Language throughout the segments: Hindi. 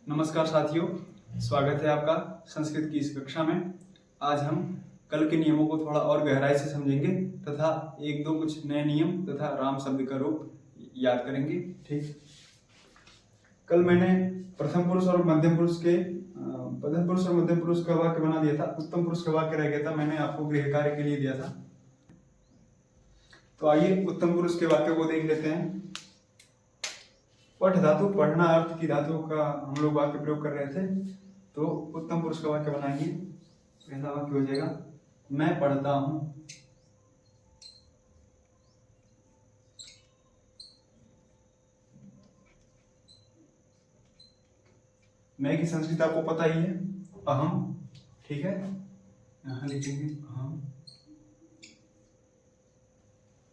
नमस्कार साथियों, स्वागत है आपका संस्कृत की इस कक्षा में। आज हम कल के नियमों को थोड़ा और गहराई से समझेंगे तथा एक दो कुछ नए नियम तथा राम शब्द का रूप याद करेंगे। ठीक, कल मैंने प्रथम पुरुष और मध्यम पुरुष का वाक्य बना दिया था, उत्तम पुरुष का वाक्य रह गया था, मैंने आपको गृह कार्य के लिए दिया था। तो आइए उत्तम पुरुष के वाक्य को देख लेते हैं। पठ धातु, पढ़ना अर्थ की धातु का हम लोग वाक्य प्रयोग कर रहे थे, तो उत्तम पुरुष का वाक्य बनाएंगे। पहला वाक्य हो जाएगा मैं पढ़ता हूं। मैं की संस्कृत आपको पता ही है, अहम। ठीक है, यहां लिखेंगे अहम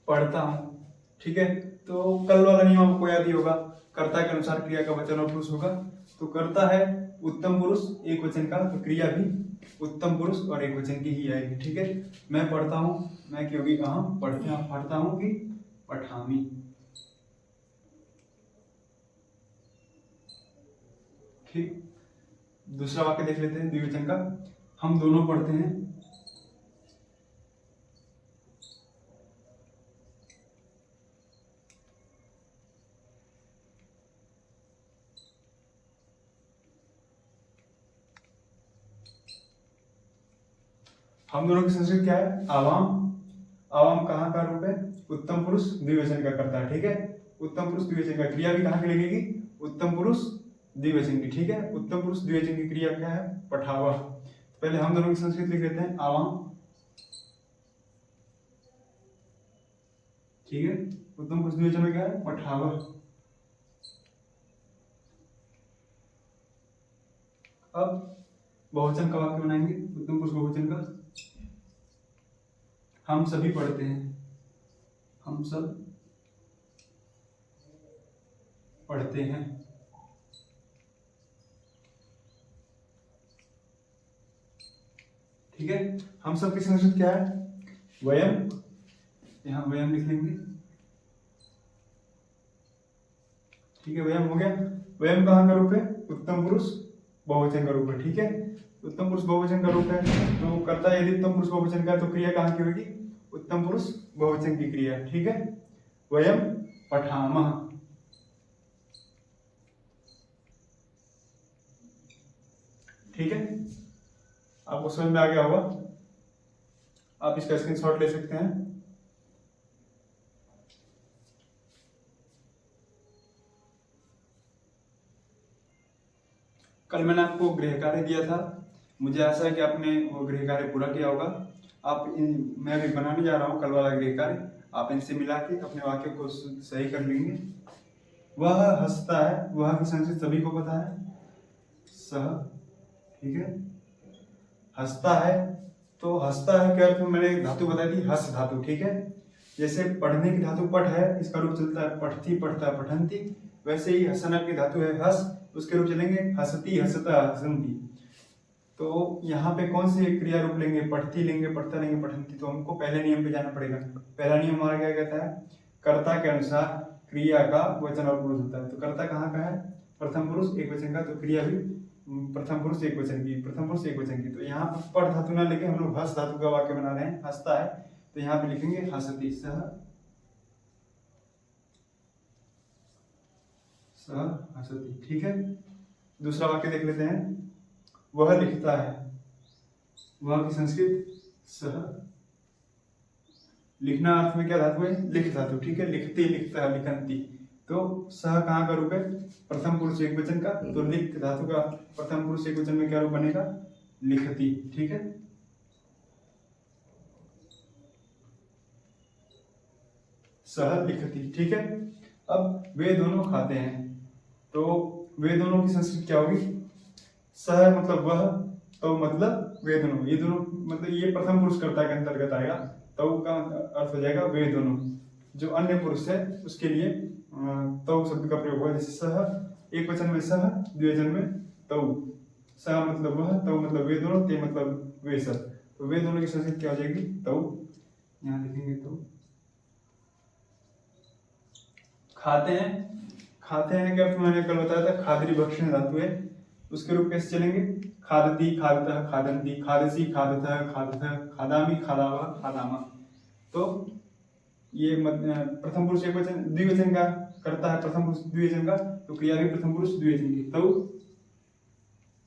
पढ़ता हूं। ठीक है, तो कल वाला नियम आपको याद ही होगा, कर्ता के अनुसार क्रिया का वचन और पुरुष होगा। तो कर्ता है उत्तम पुरुष एक वचन का, तो क्रिया भी उत्तम पुरुष और एक वचन की ही आएगी। ठीक है, मैं पढ़ता हूं, मैं की होगी अहम, पढ़ता हूं की पठामी। ठीक, दूसरा वाक्य देख लेते हैं द्विवचन का। हम दोनों पढ़ते हैं। हम दोनों की संस्कृत क्या है? आवाम। आवाम कहाँ का रूप है? उत्तम पुरुष द्विवचन का करता है। ठीक है, उत्तम पुरुष द्विवचन का, क्रिया भी कहाँ की लगेगी? उत्तम पुरुष द्विवचन की। ठीक है, उत्तम पुरुष द्विवचन की क्रिया क्या है? पठावा। पहले हम दोनों की संस्कृत लिख लेते हैं, आवाम। ठीक है, उत्तम पुरुष द्विवचन में क्या है? पठावा। अब बहुवचन का वाक्य बनाएंगे, उत्तम पुरुष बहुवचन का। हम सभी पढ़ते हैं, हम सब पढ़ते हैं। ठीक है, हम सब की संस्कृत क्या है? वयम। यहां वयम लिख लेंगे। ठीक है, वयम हो गया। वयम कहाँ का रूप है? उत्तम पुरुष बहुवचन का रूप है। ठीक है, उत्तम पुरुष बहुवचन का रूप है, तो कर्ता यदि उत्तम पुरुष बहुवचन का है तो क्रिया कहाँ की होगी? उत्तम पुरुष बहुवचन की क्रिया। ठीक है, वयम पठामः। ठीक है, आपको समझ में आ गया होगा, आप इसका स्क्रीनशॉट ले सकते हैं। कल मैंने आपको गृह कार्य दिया था, मुझे आशा है कि आपने वो गृह कार्य पूरा किया होगा। मैं अभी बनाने जा रहा हूँ कल वाला गृह कार्य, आप इनसे मिला के अपने वाक्य को सही कर लेंगे। वह हंसता है, वह की संस्कृत सभी को पता है, सह। ठीक है, हंसता है, तो हंसता है क्या अर्थ में मैंने धातु बताई थी, हस धातु। ठीक है, जैसे पढ़ने की धातु पठ है, इसका रूप चलता है पठती, पढ़ता, पठंती। वैसे ही हसना की धातु है हस, उसके रूप चलेंगे हसती, हसता, हसंती। तो यहाँ पे कौन से क्रिया रूप लेंगे? पठती लेंगे, पढ़ता लेंगे, पठंती। तो हमको पहले नियम पे जाना पड़ेगा। पहला नियम हमारा क्या कहता है? कर्ता के अनुसार क्रिया का वचन और पुरुष होता है। तो कर्ता कहाँ का है? प्रथम पुरुष एक वचन का, तो क्रिया भी प्रथम पुरुष एक वचन की, प्रथम पुरुष एक वचन की। तो यहाँ पर पढ़ धातु ना लेके हम लोग हस धातु का वाक्य बना रहे हैं, हंसता है, तो यहाँ पे लिखेंगे हसती, सह हसती। ठीक है, दूसरा वाक्य देख लेते हैं। वह लिखता है, वह की संस्कृत सह। लिखना अर्थ में क्या धातु है? लिख धातु। ठीक है, लिखती, लिखता, लिखंती। तो सह कहाँ का रूप है? प्रथम पुरुष एक वचन का, तो लिख धातु का प्रथम पुरुष एक वचन में क्या रूप बनेगा? लिखती। ठीक है, सह लिखती। ठीक है, अब वे दोनों खाते हैं, तो वे दोनों की संस्कृत क्या होगी? सह मतलब वह, तो मतलब वे दोनों, ये दोनों मतलब ये प्रथम पुरुष कर्ता के अंतर्गत आएगा, तो का अर्थ हो जाएगा वे दोनों। जो अन्य पुरुष है उसके लिए तो शब्द का प्रयोग होगा, जैसे सह एक वचन में सह, द्विवचन में तो। सह मतलब वह, तो मतलब वे दोनों, ते मतलब वे सब। तो वे दोनों की संस्कृत क्या हो जाएगी? तो। यहाँ लिखेंगे तो। खाते हैं, खाते हैं क्या मैंने कल बताया था, खादरी भक्षण धातु है, उसके रूप कैसे चलेंगे? खादती, खादतः, खादंती, खादसी, खादतः, खादतः, खादामी, खादावः, खादामा। तो ये प्रथम पुरुष एकवचन द्विवचन का करता है, प्रथम पुरुष द्विवचन का, तो क्रिया भी प्रथम पुरुष द्विवचन की, तो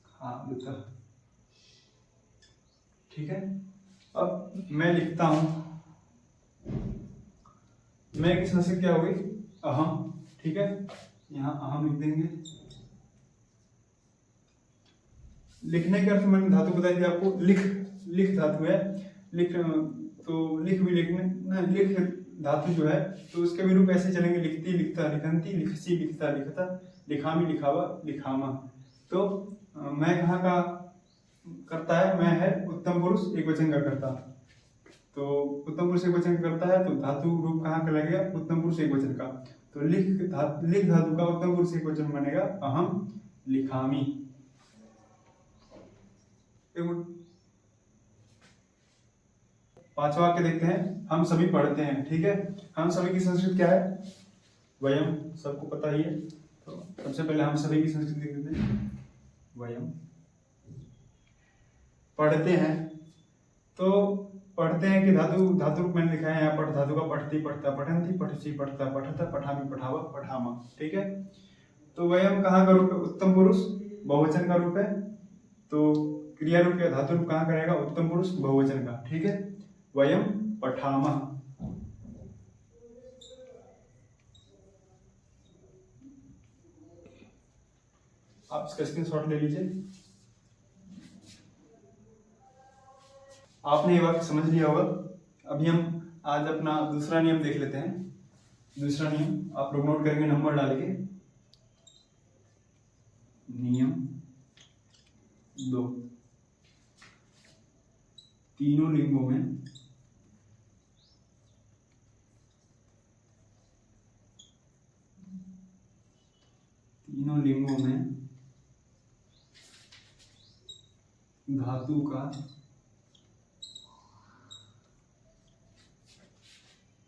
खादतः। ठीक है। अब मैं लिखता हूं, मैं की संस्कृत क्या होगी? अहम। ठीक है, यहाँ अहम लिख देंगे। लिखने के अर्थ मैंने धातु बताई थी आपको, लिख धातु है, लिख, तो लिख भी लिखने ना, लिख धातु जो है तो उसके भी रूप ऐसे चलेंगे, लिखती, लिखता, लिखंती, लिखसी, लिखता, लिखता, लिखामी, लिखावा, लिखामा। तो मैं कहाँ का करता है? मैं है उत्तम पुरुष एकवचन का करता, तो उत्तम पुरुष एकवचन का करता है, तो धातु रूप कहाँ का लगेगा? उत्तम पुरुष एकवचन का। तो लिख धातु का उत्तम पुरुष एकवचन बनेगा अहम लिखामी। पांचवा वाक्य देखते हैं, हम सभी पढ़ते हैं। ठीक है, हम सभी की संस्कृत क्या है? वयम, सबको पता ही है। तो सबसे पहले हम सभी की संस्कृत देख लेते हैं, वयम। पढ़ते हैं, तो पढ़ते हैं कि धातु रूप मैंने लिखा है यहाँ, पढ़ धातु का पढ़ती, पढ़ता, पठंती, पठसी, पढ़ता, पठता, पठामी, पठावा, पठामा। ठीक है, तो वयम कहाँ का रूप है? उत्तम पुरुष बहुवचन का रूप है, तो क्रिया रूप या धातु रूप कहाँ का रहेगा? उत्तम पुरुष बहुवचन का। ठीक है, वयम पठामः। आप इसका स्क्रीनशॉट ले लीजिए। आपने ये वाक्य समझ लिया होगा। अभी हम आज अपना दूसरा नियम देख लेते हैं। दूसरा नियम आप लोग नोट करेंगे नंबर डाल के। नियम 2, तीनों लिंगों में धातु का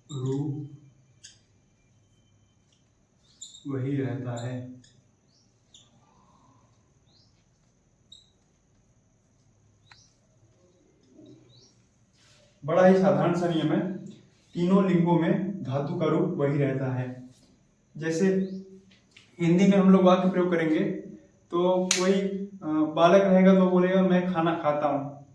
रूप वही रहता है। बड़ा ही साधारण सा नियम है, तीनों लिंगों में धातु का रूप वही रहता है। जैसे हिंदी में हम लोग वाक्य प्रयोग करेंगे, तो कोई बालक रहेगा तो बोलेगा मैं खाना खाता हूँ,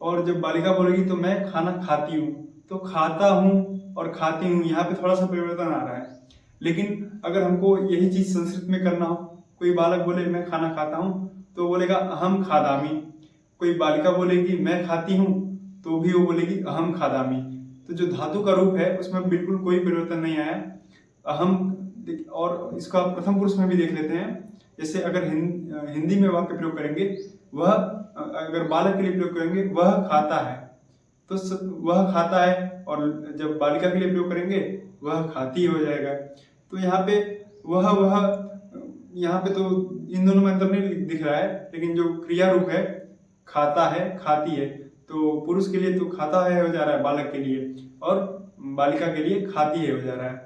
और जब बालिका बोलेगी तो मैं खाना खाती हूँ। तो खाता हूँ और खाती हूँ, यहाँ पे थोड़ा सा परिवर्तन आ रहा है। लेकिन अगर हमको यही चीज संस्कृत में करना हो, कोई बालक बोले मैं खाना खाता हूँ तो बोलेगा अहम खादामी, कोई बालिका बोलेगी मैं खाती हूँ तो भी वो बोलेगी अहम खादामी। तो जो धातु का रूप है उसमें बिल्कुल कोई परिवर्तन नहीं आया, अहम। और इसका प्रथम पुरुष में भी देख लेते हैं। जैसे अगर हिंदी में वाक्य प्रयोग करेंगे, वह, अगर बालक के लिए प्रयोग करेंगे वह खाता है, तो वह खाता है, और जब बालिका के लिए प्रयोग करेंगे वह खाती हो जाएगा। तो यहाँ पे वह यहाँ पे तो इन दोनों में अंतर नहीं दिख रहा है, लेकिन जो क्रिया रूप है खाता है, खाती है, तो पुरुष के लिए तो खाता है हो जा रहा है बालक के लिए, और बालिका के लिए खाती है हो जा रहा है।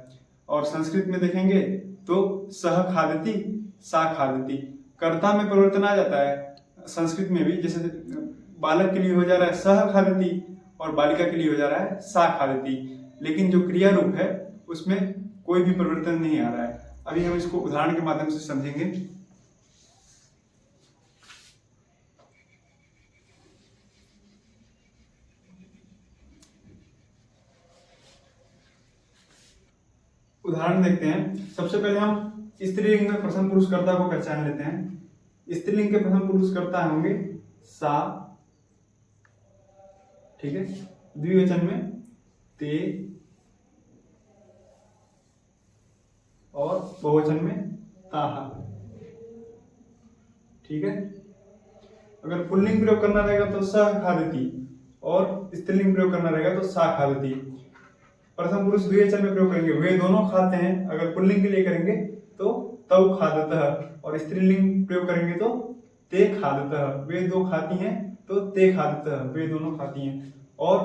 और संस्कृत में देखेंगे तो सह खादती, सा खादती, कर्ता में परिवर्तन आ जाता है संस्कृत में भी। जैसे बालक के लिए हो जा रहा है सह खादती और बालिका के लिए हो जा रहा है सा खादती, लेकिन जो क्रिया रूप है उसमें कोई भी परिवर्तन नहीं आ रहा है। अभी हम इसको उदाहरण के माध्यम से समझेंगे। उदाहरण देखते हैं। सबसे पहले हम स्त्रीलिंग में प्रथम पुरुष कर्ता को पहचान लेते हैं। स्त्रीलिंग के प्रथम पुरुष कर्ता होंगे सा, ठीक है, द्विवचन में ते, और बहुवचन में ताहा। ठीक है, अगर पुल्लिंग प्रयोग करना रहेगा तो सह खादती, और स्त्रीलिंग प्रयोग करना रहेगा तो सा खादती। प्रथम पुरुष द्विवचन में प्रयोग करेंगे वे दोनों खाते हैं, अगर पुल्लिंग के लिए करेंगे तो तव खादतः, और स्त्रीलिंग प्रयोग करेंगे तो ते खादतः, वे दो खाती हैं तो ते खादतः, वे दोनों खाती हैं। और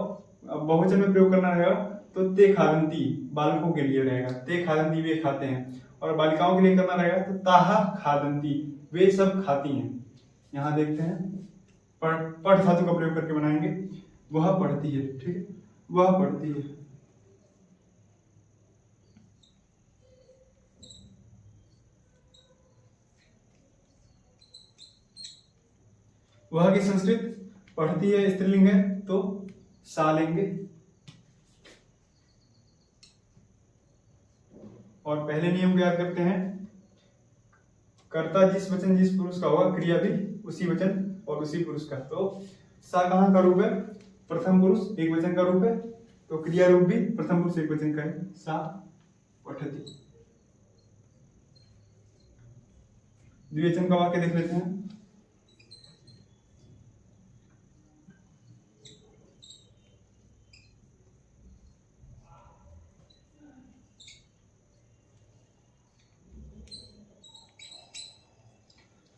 बहुवचन में प्रयोग करना रहेगा तो ते खादंती, बालकों के लिए रहेगा, ते खादंती वे खाते हैं। और बालिकाओं के लिए करना रहेगा तो ताहा खादंती, वे सब खाती हैं। यहाँ देखते हैं, पढ़ धातु का प्रयोग करके बनाएंगे। वह पढ़ती है, ठीक है, वह पढ़ती है। वह की संस्कृत, पढ़ती है स्त्रीलिंग है तो सा लेंगे। और पहले नियम को याद करते हैं, कर्ता जिस वचन जिस पुरुष का होगा, क्रिया भी उसी वचन और उसी पुरुष का। तो सा कहाँ का रूप है? प्रथम पुरुष एक वचन का रूप है, तो क्रिया रूप भी प्रथम पुरुष एक वचन का है, सा पठति। द्विवचन का वाक्य देख लेते हैं।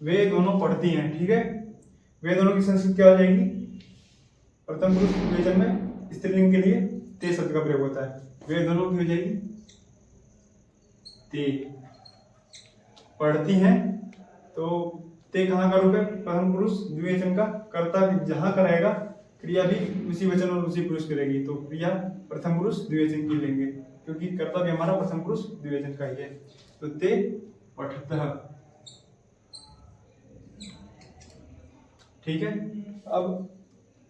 वे दोनों पढ़ती हैं, ठीक है। वे दोनों की संस्कृत क्या हो जाएगी? प्रथम पुरुष द्विवचन में स्त्रीलिंग के लिए ते शब्द का प्रयोग होता है। वे दोनों की हो जाएगी ते। पढ़ती हैं तो ते कहाँ का रूप है? प्रथम पुरुष द्विवचन का। कर्ता जहां का रहेगा, क्रिया भी उसी वचन और उसी पुरुष करेगी, तो क्रिया प्रथम पुरुष द्विवचन की लेंगे, क्योंकि कर्ता भी हमारा प्रथम पुरुष द्विवचन का ही है। तो ते पठतः, ठीक है। अब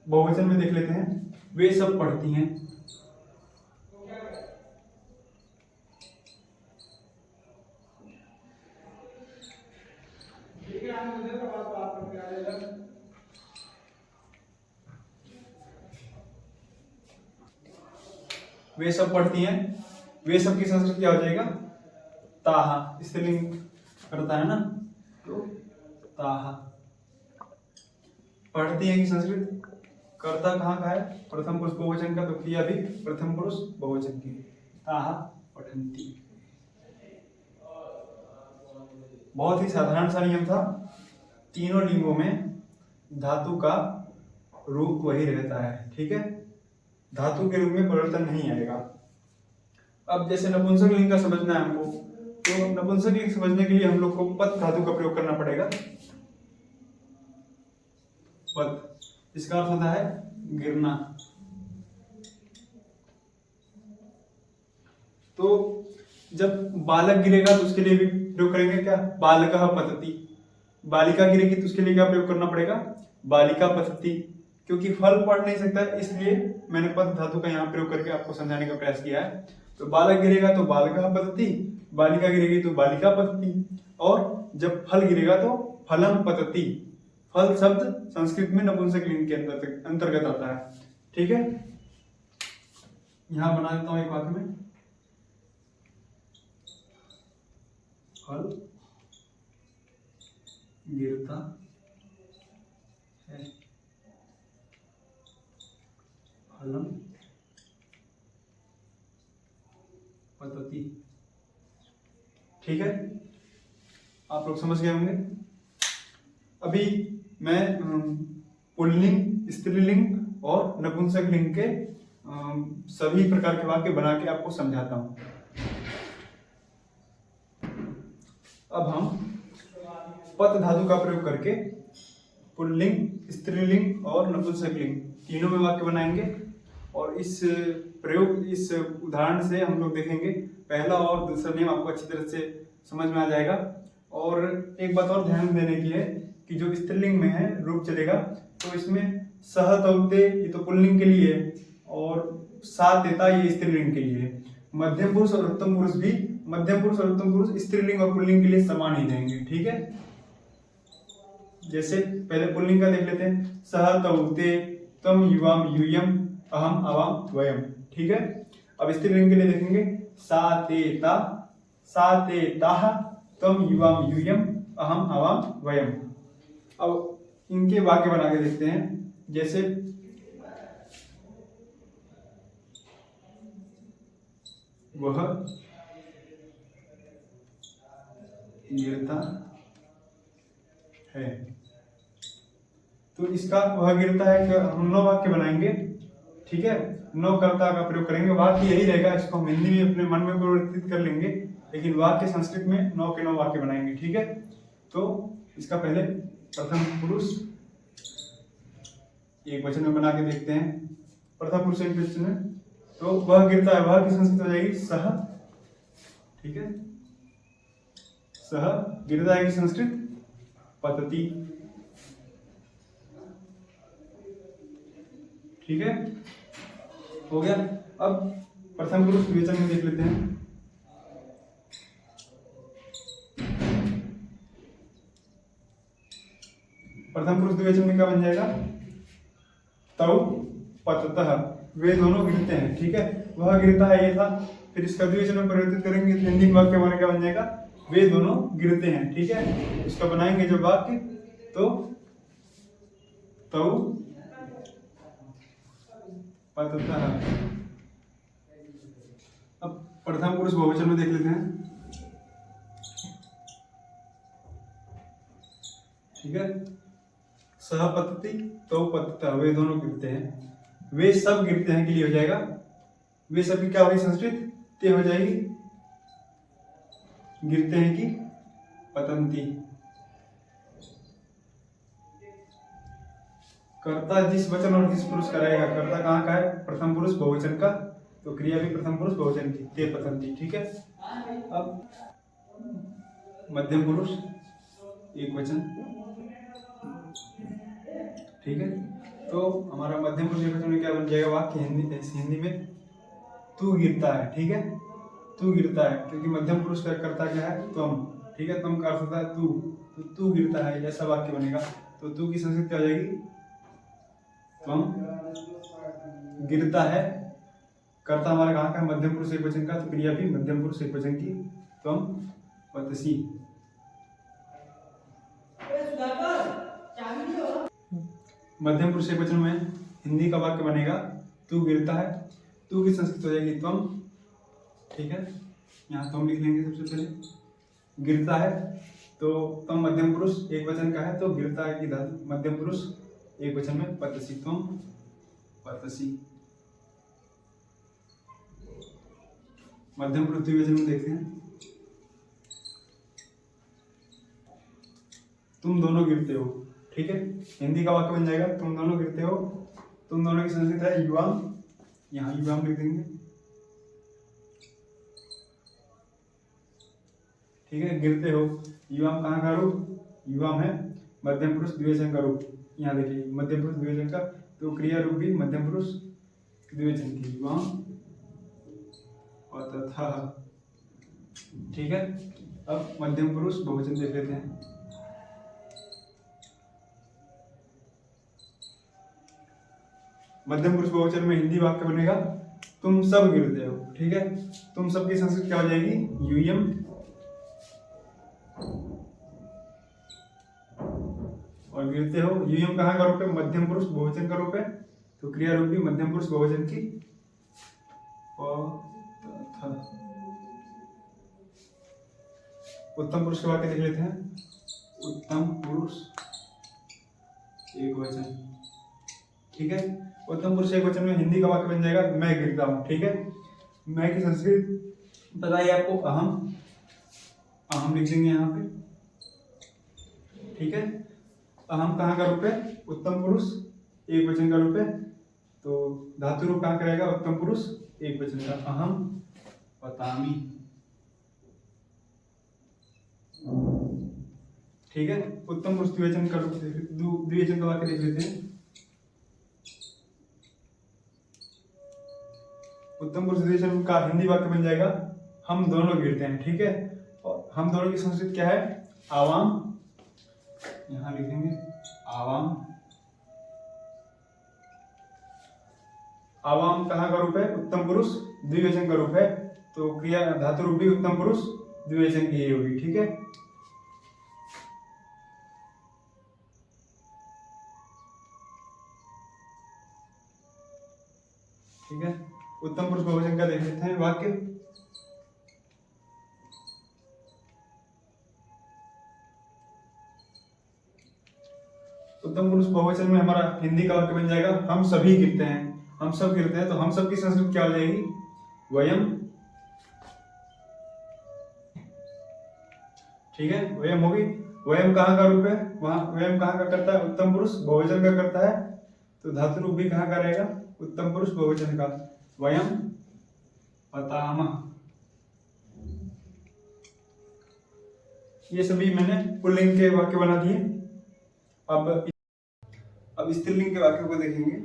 बहुवचन में देख लेते हैं, वे सब पढ़ती हैं। वे सब पढ़ती हैं, वे सब की संस्कृत क्या हो जाएगा? ताहा, स्त्रीलिंग करता है ना, तो ताहा। पढ़ती है की संस्कृत, कर्ता कहाँ का है? प्रथम पुरुष बहुवचन का, तो क्रिया भी प्रथम पुरुष बहुवचन की, ताहा पठन्ति। बहुत ही साधारण सा नियम था। तीनों लिंगों में धातु का रूप वही रहता है, ठीक है, धातु के रूप में परिवर्तन नहीं आएगा। अब जैसे नपुंसक लिंग का समझना है हमको, तो नपुंसक लिंग समझने के लिए हम लोग को पद धातु का प्रयोग करना पड़ेगा। पद, इसका अर्थ होता है गिरना। तो जब बालक गिरेगा तो उसके लिए भी प्रयोग करेंगे क्या? बालकः पतति। बालिका गिरेगी तो उसके लिए क्या प्रयोग करना पड़ेगा? बालिका पतति। क्योंकि फल पढ़ नहीं सकता, इसलिए मैंने पद धातु का यहाँ प्रयोग करके आपको समझाने का प्रयास किया है। तो बालक गिरेगा तो बालकः पतति, बालिका गिरेगी तो बालिका पतति, और जब फल गिरेगा तो फलम पतति। फल शब्द संस्कृत में नपुंसक लिंग के अंतर्गत आता है, ठीक है। यहां बना देता हूं एक वाक्य में, फल गिरता है, फलम पतति, ठीक है। आप लोग समझ गए होंगे। अभी मैं पुल्लिंग, स्त्रीलिंग और नपुंसक लिंग के सभी प्रकार के वाक्य बना के आपको समझाता हूं। अब हम पद धातु का प्रयोग करके पुल्लिंग, स्त्रीलिंग और नपुंसक लिंग तीनों में वाक्य बनाएंगे। और इस उदाहरण से हम लोग देखेंगे, पहला और दूसरा नियम आपको अच्छी तरह से समझ में आ जाएगा। और एक बात और ध्यान देने की है कि जो स्त्रीलिंग में है रूप चलेगा, तो इसमें सह तौते ये तो पुल्लिंग के लिए है, और सा तेता ये स्त्रीलिंग के लिए है। मध्यम पुरुष और उत्तम पुरुष भी, मध्यम पुरुष और उत्तम पुरुष स्त्रीलिंग और पुल्लिंग के लिए समान ही रहेंगे, ठीक है। जैसे पहले पुल्लिंग का देख लेते हैं, सह तौते तम युवाम यूयम अहम अवाम वयम, ठीक है। अब स्त्रीलिंग के लिए देखेंगे, सा तेता, सा तेताः तम युवाम यूयम अहम अवाम वयम। अब इनके वाक्य बना के देखते हैं। जैसे वह गिरता है, तो इसका वह गिरता है कि हम 9 वाक्य बनाएंगे, ठीक है। 9 कर्ता का प्रयोग करेंगे, वाक्य यही रहेगा, इसको हम हिंदी में अपने मन में परिवर्तित कर लेंगे, लेकिन वाक्य संस्कृत में 9 के 9 वाक्य बनाएंगे, ठीक है। तो इसका पहले प्रथम पुरुष एक वचन में बना के देखते हैं। प्रथम पुरुष एक वचन में तो वह गिरता है, वह की संस्कृत हो जाएगी सह। ठीक है, सह गिरता है की संस्कृत पतति। ठीक है, हो गया। अब प्रथम पुरुष द्विवचन में देख लेते हैं। प्रथम पुरुष द्विवचन में क्या बन जाएगा? तौ पततः, वे दोनों गिरते हैं। ठीक है, वह गिरता है ये था, फिर इसका द्विवचन में परिवर्तित करेंगे तो हिंदी वाक्य हमारा क्या बन जाएगा? वे दोनों गिरते हैं। ठीक है, इसका बनाएंगे जब वाक्य तो तौ पततः। अब प्रथम पुरुष बहुवचन में देख लेते हैं। ठीक है, सह पतति तौ पततः, वे दोनों गिरते हैं। वे सब गिरते हैं के लिए हो जाएगा, वे सब की क्या होगी संस्कृत? ते हो जाएगी। गिरते हैं कि पतंती। कर्ता जिस वचन और जिस पुरुष का रहेगा, कर्ता कहाँ का है? प्रथम पुरुष बहुवचन का, तो क्रिया भी प्रथम पुरुष बहुवचन की, ते पतंती। ठीक है, अब मध्यम पुरुष एक वचन। ठीक है, तो हमारा मध्यम पुरुष एक वचन में क्या बन जाएगा वाक्य? हिंदी में तू गिरता है। ठीक है, तू गिरता है, क्योंकि मध्यम पुरुष का कर्ता क्या है? तुम। ठीक है, तुम का अर्थ होता है तू, तो तू गिरता है ऐसा वाक्य बनेगा। तो तू की संस्कृत क्या हो जाएगी? तुम। गिरता है, कर्ता हमारा कहाँ का? मध्यम पुरुष एक वचन का, तो क्रिया भी मध्यम पुरुष एक वचन की, तुम पतसी। मध्यम पुरुष एक वचन में हिंदी का वाक्य बनेगा तू गिरता है, तू की संस्कृत हो जाएगी तुम। ठीक है, यहाँ तुम लिख लेंगे सबसे पहले। गिरता है तो तुम मध्यम पुरुष एक वचन का है, तो गिरता है की धातु मध्यम पुरुष एक वचन में पतसी, तुम पतसी। मध्यम पुरुष द्विवचन में देखते हैं। तुम दोनों गिरते हो। ठीक है, हिंदी का वाक्य बन जाएगा तुम दोनों गिरते हो। तुम दोनों की संस्कृत है युवाम, यहाँ युवाम लिख देंगे। ठीक है, गिरते हो, युवाम कहाँ का रूप? युवाम है मध्यम पुरुष द्विवचन का रूप। यहाँ देखिए मध्यम पुरुष द्विवचन का, तो क्रिया रूप भी मध्यम पुरुष द्विवचन की, युवाम और तथा। ठीक है, अब मध्यम पुरुष बहुवचन देख लेते हैं। मध्यम पुरुष बहुवचन में हिंदी वाक्य बनेगा तुम सब गिरते हो। ठीक है, तुम सब की संस्कृत क्या हो जाएगी? यूयम। और गिरते हो, यूयम कहाँ का रूप है? मध्यम पुरुष बहुवचन का रूप है, तो क्रिया रूप भी मध्यम पुरुष बहुवचन की। उत्तम पुरुष के वाक्य देख लेते हैं। उत्तम पुरुष एक वचन। ठीक है, उत्तम पुरुष एक वचन में हिंदी का वाक्य बन जाएगा मैं गिरता हूं। ठीक है, मैं की संस्कृत बताइए आपको? अहम। अहम लिख देंगे यहाँ पे। ठीक है, अहम कहाँ का रूप है? उत्तम पुरुष एक वचन का रूप है, तो धातु रूप कहाँ का रहेगा? उत्तम पुरुष एक वचन का, अहम पतामी। ठीक है, उत्तम पुरुष द्विवचन का रूप, द्विवचन का वाक्य देख लेते हैं। उत्तम पुरुष द्विवचन का हिंदी वाक्य बन जाएगा हम दोनों गिरते हैं। ठीक है, और हम दोनों की संस्कृत क्या है? आवाम। यहां लिखेंगे आवाम। आवाम कहाँ का रूप है? उत्तम पुरुष द्विवचन का रूप है, तो क्रिया धातु रूप भी उत्तम पुरुष द्विवचन की ही होगी। ठीक है, ठीक है, उत्तम पुरुष बहुवचन का देख लेते हैं वाक्य। उत्तम पुरुष बहुवचन में हमारा हिंदी का वाक्य बन जाएगा हम सभी गिरते हैं। हम सब गिरते हैं, तो हम सब की संस्कृत क्या हो जाएगी? वयम। ठीक है, वयम होगी। वयम कहाँ का रूप है, वहां वयम कहाँ का करता है, उत्तम पुरुष बहुवचन का करता है, तो धातु रूप भी कहाँ का रहेगा, उत्तम पुरुष बहुवचन का। वयम पतामः। ये सभी मैंने पुल्लिंग के वाक्य बना दिए। अब स्त्रीलिंग के वाक्यों को देखेंगे।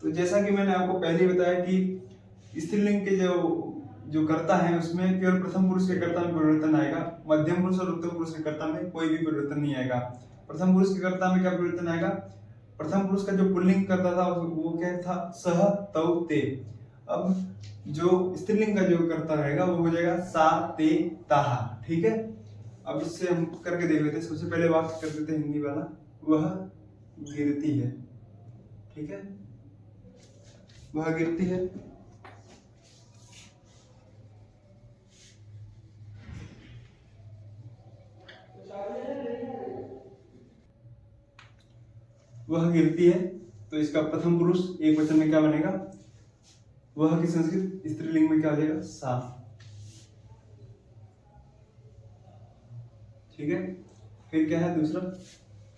तो जैसा कि मैंने आपको पहले ही बताया कि स्त्रीलिंग के जो कर्ता है उसमें केवल प्रथम पुरुष के कर्ता में परिवर्तन आएगा, मध्यम पुरुष और उत्तम पुरुष के कर्ता में कोई भी परिवर्तन नहीं आएगा। प्रथम पुरुष के कर्ता में क्या परिवर्तन आएगा, प्रथम पुरुष का जो पुल्लिंग करता था वो क्या था, सह तौ ते। अब जो स्त्रीलिंग का जो कर्ता रहेगा वो हो जाएगा सा ते ताहा। ठीक है, अब इससे हम करके देख लेते हैं। सबसे पहले वाक्य कर देते हैं हिंदी वाला, वह गिरती है। ठीक है, वह गिरती है। वह गिरती है, तो इसका प्रथम पुरुष एक वचन में क्या बनेगा, वह की संस्कृत स्त्रीलिंग में क्या हो जाएगा, सा। ठीक है, फिर क्या है दूसरा,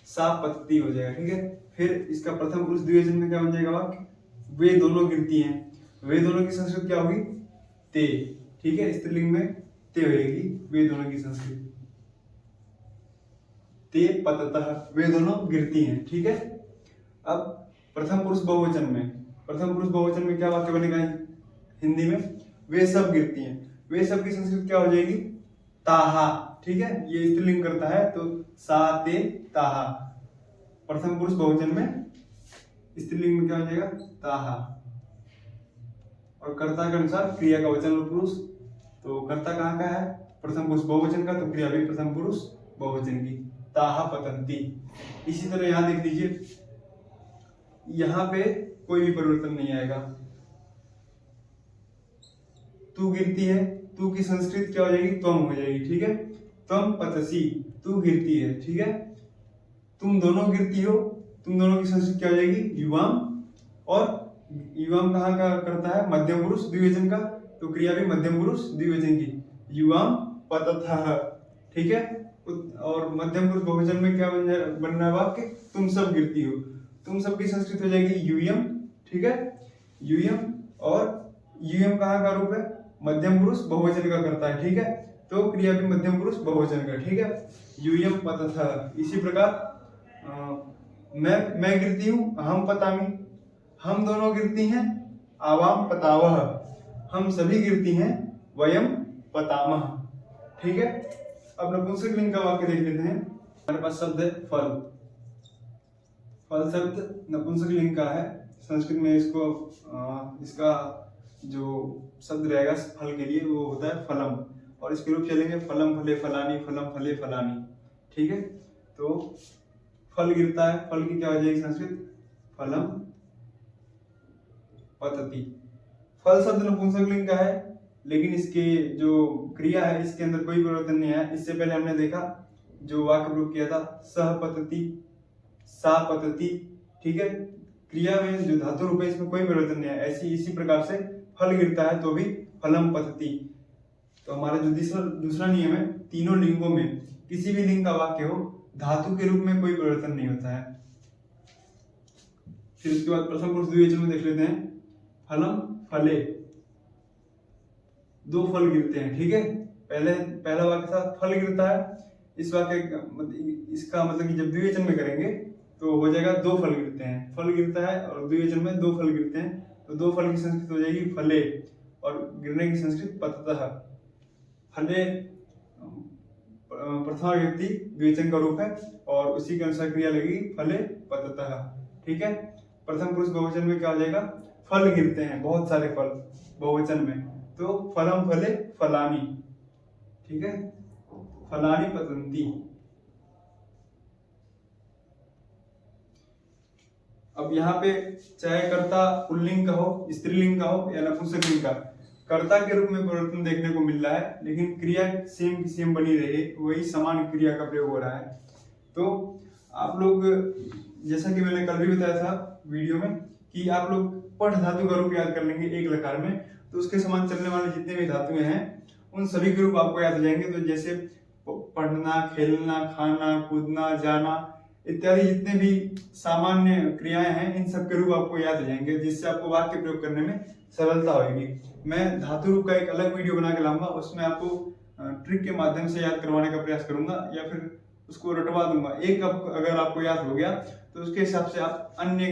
सा पत्ती हो जाएगा। ठीक है, फिर इसका प्रथम पुरुष द्विवचन में क्या बन जाएगा वाक्य, वे दोनों गिरती हैं। वे दोनों की संस्कृत क्या होगी, ते। ठीक है, स्त्रीलिंग में ते होगी वे दोनों की संस्कृत, ते पततः, वे दोनों गिरती हैं। ठीक है, अब प्रथम पुरुष बहुवचन में, प्रथम पुरुष बहुवचन में क्या वाक्य बनेगा हिंदी में, वे सब गिरती हैं। वे सब की संस्कृत क्या हो जाएगी, ताहा। ठीक है, ये स्त्रीलिंग करता है तो सा ते ताहा। प्रथम पुरुष बहुवचन में स्त्रीलिंग में क्या हो जाएगा, ताहा। और कर्ता के अनुसार क्रिया का वचन और पुरुष, तो कर्ता कहाँ का है, प्रथम पुरुष बहुवचन का, तो क्रिया भी प्रथम पुरुष बहुवचन की, ताहा पतंती। इसी तरह यहां देख लीजिए, यहां पे कोई भी परिवर्तन नहीं आएगा। तू गिरती है, तू की संस्कृत क्या हो जाएगी, त्वम हो जाएगी। ठीक है, त्वम पतसी, तू गिरती है। ठीक है, तुम दोनों गिरती हो, तुम दोनों की संस्कृत क्या हो जाएगी, युवाम। और युवाम कहाँ का करता है, मध्यम पुरुष द्विवचन का, तो क्रिया भी मध्यम पुरुष द्विवचन की, युवाम पतथः। ठीक है, और मध्यम पुरुष बहुवचन में क्या बन रहा है वाक्य, तुम सब गिरती हो। तुम सब की संस्कृत हो जाएगी यूयम। ठीक है, यूयम। और यूयम कहाँ का रूप है, मध्यम पुरुष बहुवचन का करता है। ठीक है, तो क्रिया भी मध्यम पुरुष बहुवचन का। ठीक है, यूयम पतथः। इसी प्रकार मैं गिरती हूँ, अहम पतामी, हम दोनों गिरती हैं, आवाम पतावह, हम सभी गिरती हैं, वयम पतामह। ठीक है, अब नपुंसकलिंग का वाक्य देख लेते हैं। हमारे पास शब्द है फल। फल शब्द नपुंसकलिंग का है। संस्कृत में इसको इसका जो शब्द रहेगा फल के लिए वो होता है फलम, और इसके रूप चलेंगे फलम फले फलानी, फलम फले फलानी। ठीक है, तो फल गिरता है, फल की क्या हो जाएगी संस्कृत, फलम पतति। फल शब्द नपुंसकलिंग का है, लेकिन इसके जो क्रिया है इसके अंदर कोई परिवर्तन नहीं है। इससे पहले हमने देखा जो वाक्य प्रयोग किया था, सह पतति, सा पतति। ठीक है, क्रिया में जो धातु रूप है इसमें कोई परिवर्तन नहीं है। ऐसी इसी प्रकार से फल गिरता है तो भी फलम पतति। तो हमारा जो दूसरा नियम है, तीनों लिंगों में किसी भी लिंग का वाक्य हो, धातु के रूप में कोई परिवर्तन नहीं होता है। फिर उसके बाद प्रथम पुरुष द्विवचन में देख लेते हैं, फलम फले, दो फल गिरते हैं। ठीक है, पहला वाक्य था फल गिरता है, इस वाक्य इसका मतलब कि जब द्विवचन में करेंगे तो हो जाएगा दो फल गिरते हैं। फल गिरता है और द्विवचन में दो फल गिरते हैं, तो दो फल की संस्कृत हो जाएगी फले, और गिरने की संस्कृत पततः। फले प्रथमा व्यक्ति द्विवचन का रूप है और उसी के अनुसार क्रिया लगेगी फले पततः। ठीक है, प्रथम पुरुष बहुवचन में क्या हो जाएगा, फल गिरते हैं, बहुत सारे फल बहुवचन में, तो फलम फले फलानी। ठीक है, फलानी पतंती। अब यहाँ पे चाहे कर्ता पुल्लिंग का हो, स्त्रीलिंग का हो या नपुंसकलिंग का, कर्ता के रूप में परिवर्तन देखने को मिल रहा है, लेकिन क्रिया सेम की सेम बनी रही, वही समान क्रिया का प्रयोग हो रहा है। तो आप लोग, जैसा कि मैंने कल भी बताया था वीडियो में, कि आप लोग पठ धातु का रूप याद कर लेंगे एक लकार में, तो उसके समान चलने वाले जितने भी धातुएं हैं उन सभी के रूप आपको याद हो जाएंगे। तो जैसे पढ़ना, खेलना, खाना, कूदना, जाना इत्यादि जितने भी सामान्य क्रियाएं हैं इन सब के रूप आपको याद हो जाएंगे, जिससे आपको वाक्य प्रयोग करने में सरलता होगी। मैं धातु रूप का एक अलग वीडियो बना के लाऊंगा, उसमें आपको ट्रिक के माध्यम से याद करवाने का प्रयास करूंगा या फिर उसको रटवा दूंगा। एक अगर आपको याद हो गया तो उसके हिसाब से आप अन्य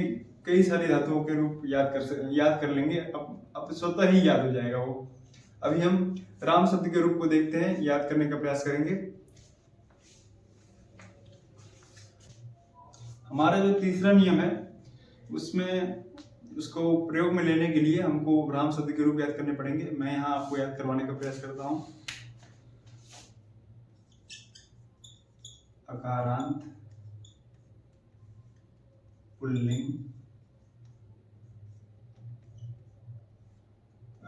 कई सारी धातुओं के रूप याद कर लेंगे, अब स्वतः ही याद हो जाएगा वो। अभी हम राम शब्द के रूप को देखते हैं, याद करने का प्रयास करेंगे। हमारा जो तीसरा नियम है उसमें उसको प्रयोग में लेने के लिए हमको राम शब्द के रूप याद करने पड़ेंगे। मैं यहाँ आपको याद करवाने का प्रयास करता हूँ। अकारांत पुल्लिंग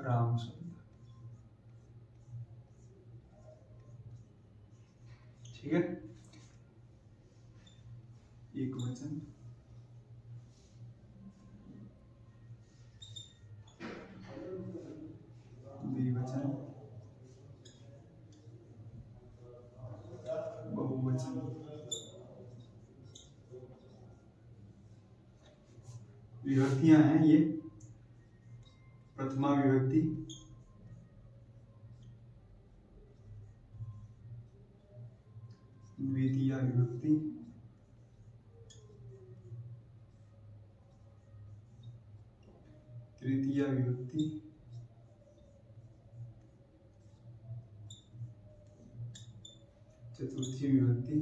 राम शब्द, ठीक है। एक वचन, द्विवचन, बहुवचन, विभक्तियां हैं ये। प्रथमा विभक्ति, द्वितीया विभक्ति, तृतीया विभक्ति, चतुर्थी विभक्ति,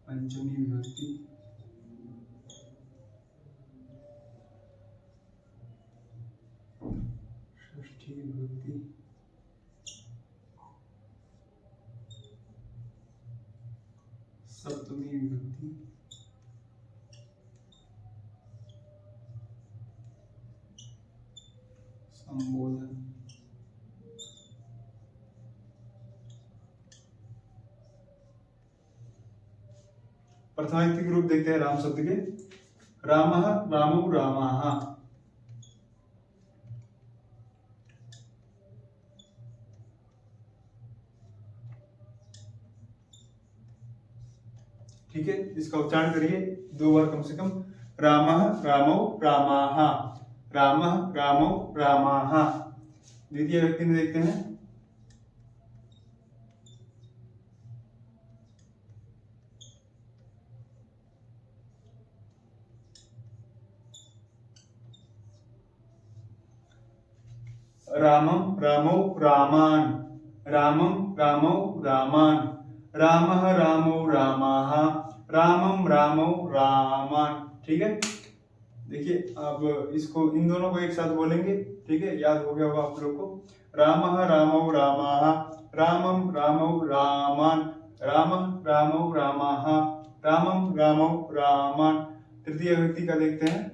पंचमी विभक्ति, षष्ठी विभक्ति, सप्तमी विभक्ति, संबोधन, प्रथमा व्यक्ति के रूप देखते हैं राम शब्द के। रामः, रामौ, रामाः। ठीक है, इसका उच्चारण करिए 2 बार कम से कम। रामः, रामौ, रामाः। रामः, रामौ, रामाः। द्वितीय व्यक्ति में देखते हैं। रामं, रामौ, रामान। रामं, रामौ, रामान। रामः, रामौ, रामाः। रामं, रामौ, रामान। ठीक है, देखिए अब इसको इन दोनों को एक साथ बोलेंगे। ठीक है, याद हो गया होगा आप लोग को। रामः, रामौ, रामाः। रामं, रामौ, रामान। रामः, रामौ, रामाः। रामं, रामौ, रामान। तृतीय व्यक्ति का देखते हैं।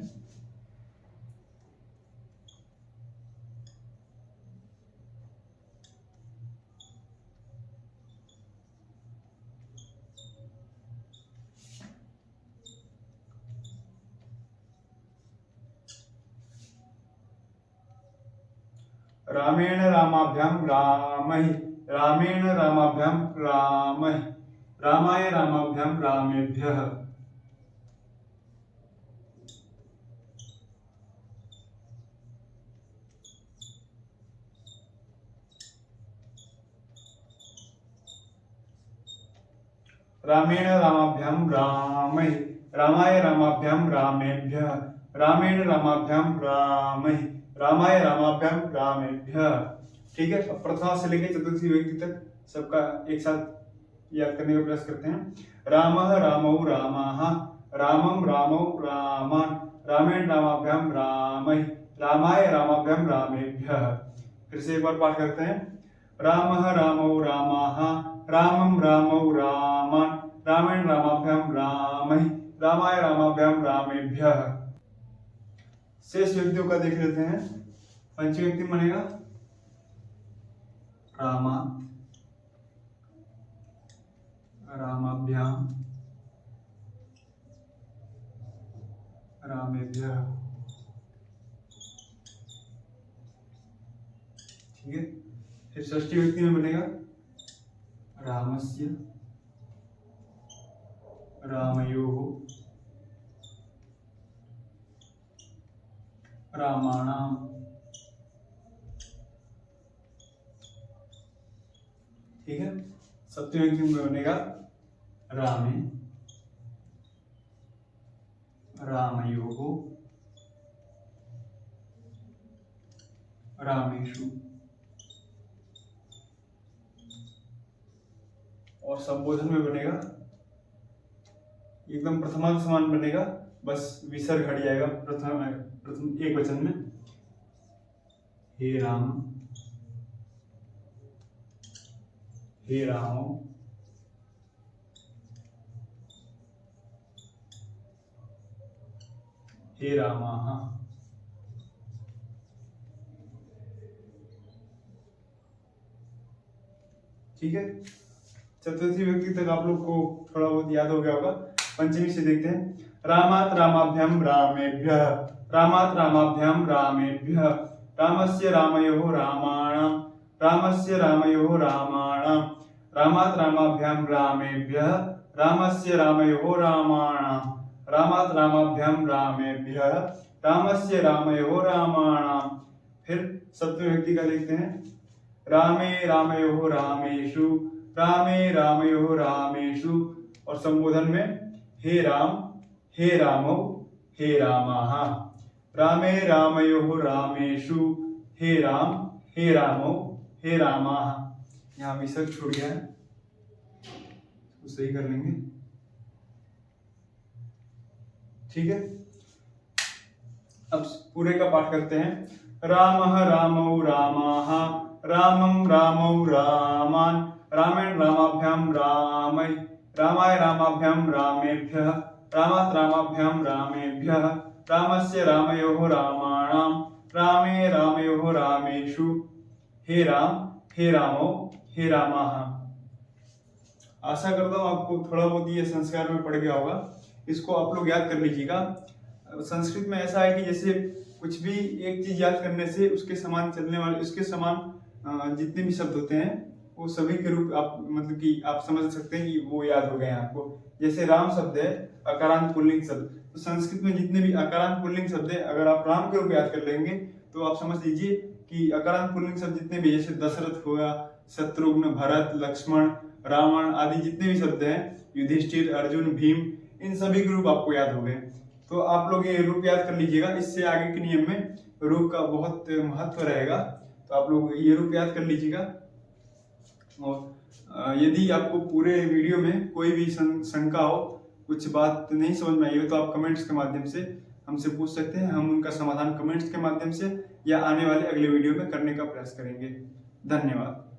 रामेण रामाभ्याम रामहि। रामेण रामाभ्याम रामहि। रामाय रामाभ्याम रामेभ्यः। रामेण रामाभ्याम रामहि। रामाय रामाभ्याम रामेभ्यः। रामेण रामाभ्याम रामहि। रामाय रामाभ्याम रामेभ्यः। ठीक है, अब प्रथमा से लेकर चतुर्थी व्यक्ति तक सबका एक साथ याद करने का प्रयास करते हैं। रामः, रामौ, रामाः। रामं, रामौ, रामान। रामेण रामाभ्याम रामहि। रामाय रामाभ्याम रामेभ्यः। फिर से एक बार पाठ करते हैं। रामः, रामौ, रामाः। रामं, रामौ, रामान। रामेण रामाभ्याम रामहि। रामाय रामाभ्याम रामेभ्यः। शेष व्यक्तियों का देख लेते हैं। पंचमी व्यक्ति बनेगा रामा, रामाभ्याम, रामेभ्यः। ठीक है। फिर षष्ठी विभक्ति में बनेगा रामस्य रामयोः रामाणाम, ठीक है। सप्तमी विभक्ति में बनेगा रामे रामयोः रामेषु, और संबोधन में बनेगा एकदम प्रथमांत समान बनेगा, बस विसर्ग हट जाएगा प्रथम एक वचन में। हे राम हे रामो हे रामाः, ठीक है। चतुर्थी व्यक्ति तक आप लोग को थोड़ा बहुत याद हो गया होगा। पंचमी से देखते हैं। रामात् रामाभ्याम रामेभ्यः रामात् रामाभ्याम रामेभ्यः रामस्य रामयोः रामाणाम रामस्य रामयोः रामाणाम रामात् रामाभ्याम रामेभ्यः रामस्य रामयोः रामाणाम रामात् रामाभ्याम रामेभ्यः रामस्य रामयोः रामाणाम। फिर सप्तमी व्यक्ति का देखते हैं। रामे रामयोः रामेषु रामे रामयोः रामेषु, और संबोधन में हे राम हे रामो हे रामाः रामे रामयोः रामेषु हे राम हे रामो हे रामाः। यहाँ विसर्ग छूट गया है, तो सही कर लेंगे, ठीक है। अब पूरे का पाठ करते हैं। रामः रामौ रामाः रामं रामौ रामान् रामेण रामाभ्याम रामै रामाय रामाभ्याम रामेभ्यः रामात् रामाभ्याम रामेभ्यः रामस्य रामयोः रामाणाम रामे रामयोः रामेषु हे राम हे रामो हे रामाः। आशा करता हूँ आपको थोड़ा बहुत ये संस्कार में पड़ गया होगा। इसको आप लोग याद कर लीजिएगा। संस्कृत में ऐसा है कि जैसे कुछ भी एक चीज याद करने से उसके समान चलने वाले, उसके समान जितने भी शब्द होते हैं वो सभी के रूप आप मतलब कि आप समझ सकते हैं कि वो याद हो गए हैं आपको। जैसे राम शब्द है अकारांत पुल्लिंग शब्द, तो संस्कृत में जितने भी अकारांत पुल्लिंग शब्द है अगर आप राम के रूप याद कर लेंगे तो आप समझ लीजिए कि अकारांत पुल्लिंग शब्द जितने भी, जैसे दशरथ हुआ, शत्रुघ्न, भरत, लक्ष्मण, रावण आदि जितने भी शब्द हैं, युधिष्ठिर, अर्जुन, भीम, इन सभी के रूप आपको याद हो गए। तो आप लोग ये रूप याद कर लीजिएगा। इससे आगे के नियम में रूप का बहुत महत्व रहेगा, तो आप लोग ये रूप याद कर लीजिएगा। और यदि आपको पूरे वीडियो में कोई भी शंका हो, कुछ बात नहीं समझ में आई हो, तो आप कमेंट्स के माध्यम से हमसे पूछ सकते हैं। हम उनका समाधान कमेंट्स के माध्यम से या आने वाले अगले वीडियो में करने का प्रयास करेंगे। धन्यवाद।